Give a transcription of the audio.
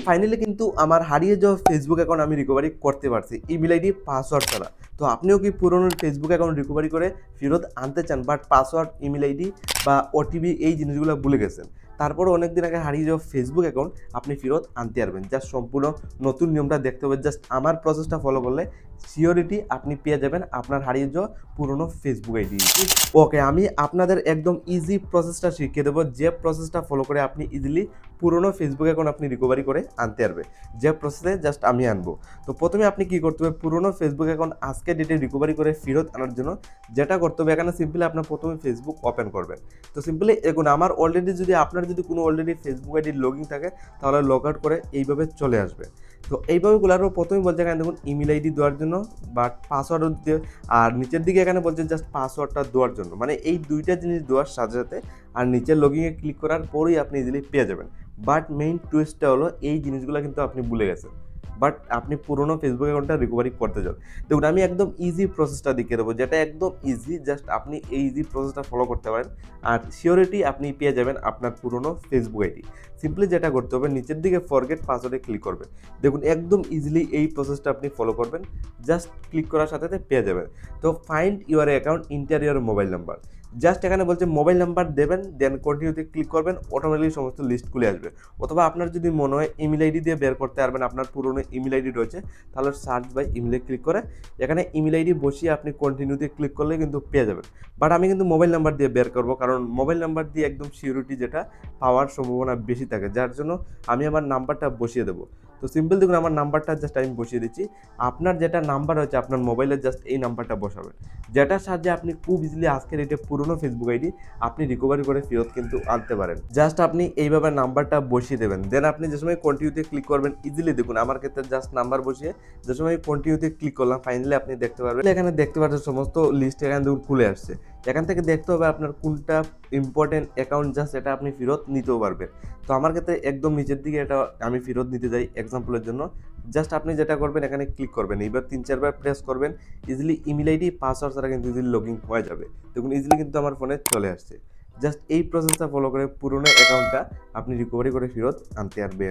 Finally কিন্তু আমার হারিয়ে যাওয়া ফেসবুক অ্যাকাউন্ট আমি রিকভারি করতে পারছি ইমেল আইডি পাসওয়ার্ড ছাড়া। তো আপনিও কি পুরনো ফেসবুক অ্যাকাউন্ট রিকভারি করে ফেরত আনতে চান, বাট পাসওয়ার্ড, ইমেল আইডি বা ওটিপি এই জিনিসগুলো ভুলে গেছেন? তারপরে অনেকদিন আগে হারিয়ে যাওয়া ফেসবুক অ্যাকাউন্ট আপনি ফেরত আনতে পারবেন। জাস্ট সম্পূর্ণ নতুন নিয়মটা দেখতে হবে। জাস্ট আমার প্রসেসটা ফলো করলে সিওরিটি আপনি পেয়ে যাবেন আপনার হারিয়ে যাওয়া পুরনো ফেসবুক আইডি। ওকে, আমি আপনাদের একদম ইজি প্রসেসটা শিখিয়ে দেবো, যে প্রসেসটা ফলো করে আপনি ইজিলি পুরনো ফেসবুক অ্যাকাউন্ট আপনি রিকভারি করে আনতে পারবে। যে প্রসেসে জাস্ট আমি আনবো। তো প্রথমে আপনি কি করতে হবে, পুরনো ফেসবুক অ্যাকাউন্ট আজকে ডেটে রিকভারি করে ফেরত আনার জন্য যেটা করতে হবে, এখানে সিম্পলি আপনার প্রথমে ফেসবুক ওপেন করবেন। তো সিম্পলি এখন আমার অলরেডি আপনার যদি কোনো অলরেডি ফেসবুক আইডির লগ ইন থাকে, তাহলে লগ আউট করে এইভাবে চলে আসবে। তো এইভাবে গুলারও প্রথমে বলছে এখানে দেখুন ইমেল আইডি দেওয়ার জন্য, বাট পাসওয়ার্ড দিয়ে, আর নিচের দিকে এখানে বলছে জাস্ট পাসওয়ার্ডটা দেওয়ার জন্য। মানে এই দুইটা জিনিস দেওয়ার সাথে সাথে আর নিচের লগইনে ক্লিক করার পরেই আপনি ইজিলি পেয়ে যাবেন। বাট মেইন টুইস্টটা হলো এই জিনিসগুলো কিন্তু আপনি ভুলে গেছেন, বাট আপনি পুরোনো ফেসবুক অ্যাকাউন্টটা রিকভারি করতে চান। দেখুন আমি একদম ইজি প্রসেসটা দেখিয়ে দেবো, যেটা একদম ইজি। জাস্ট আপনি এই ইজি প্রসেসটা ফলো করতে পারেন আর সিওরিটি আপনি পেয়ে যাবেন আপনার পুরোনো ফেসবুক আইডি। সিম্পলি যেটা করতে হবে, নিচের দিকে ফরগেট পাসওয়ার্ডে ক্লিক করবেন। দেখুন একদম ইজিলি এই প্রসেসটা আপনি ফলো করবেন, জাস্ট ক্লিক করার সাথে সাথে পেয়ে যাবেন। তো find your account, inter your mobile number. Just এখানে বলছে মোবাইল নাম্বার দেবেন, দেন কন্টিনিউতে ক্লিক করবেন, অটোমেটিকলি সমস্ত লিস্ট খুলে আসবে। অথবা আপনার যদি মনে হয় ইমেল আইডি দিয়ে বের করতে পারবেন, আপনার পুরনো ইমেল আইডি রয়েছে, তাহলে সার্চ বাই ইমেলে ক্লিক করে এখানে ইমেল আইডি বসিয়ে আপনি কন্টিনিউতে ক্লিক করলে কিন্তু পেয়ে যাবেন। বাট আমি কিন্তু মোবাইল নাম্বার দিয়ে বের করবো, কারণ মোবাইল নাম্বার দিয়ে একদম সিকিউরিটি যেটা পাওয়ার সম্ভাবনা বেশি থাকে, যার জন্য আমি আমার নাম্বারটা বসিয়ে দেবো। তো সিম্পল দেখুন আমার নাম্বারটা জাস্ট আমি বসিয়ে দিচ্ছি। আপনার যেটা নাম্বার হচ্ছে আপনার মোবাইলের জাস্ট এই নাম্বারটা বসাবেন, যেটার সাহায্যে আপনি খুব ইজিলি আজকের এটা পুরনো ফেসবুক আইডি আপনি রিকভারি করে ফেরত কিন্তু আনতে পারেন। জাস্ট আপনি এইভাবে নাম্বারটা বসিয়ে দেবেন, দেন আপনি যে সময় কন্টিনিউতে ক্লিক করবেন, ইজিলি দেখুন আমার ক্ষেত্রে জাস্ট নাম্বার বসিয়ে যে সময় কন্টিনিউতে ক্লিক করলাম, ফাইনালি আপনি দেখতে পারবেন এখানে দেখতে পাচ্ছেন সমস্ত লিস্ট এখানে দেখুন খুলে আসছে। এখান থেকে দেখতে হবে আপনার কোনটা ইম্পর্টেন্ট অ্যাকাউন্ট, জাস্ট এটা আপনি ফেরত নিতেও পারবেন। তো আমার ক্ষেত্রে একদম নিচের দিকে এটা আমি ফেরত নিতে যাই এক্সাম্পলের জন্য। জাস্ট আপনি যেটা করবেন এখানে ক্লিক করবেন, এইবার 3-4 বার প্রেস করবেন, ইজিলি ইমেল আইডি পাসওয়ার্ড ছাড়া কিন্তু ইজিলি লগ ইন হয়ে যাবে। দেখুন ইজিলি কিন্তু আমার ফোনে চলে আসছে। জাস্ট এই প্রসেসটা ফলো করে পুরোনো অ্যাকাউন্টটা আপনি রিকভারি করে ফেরত আনতে পারবেন।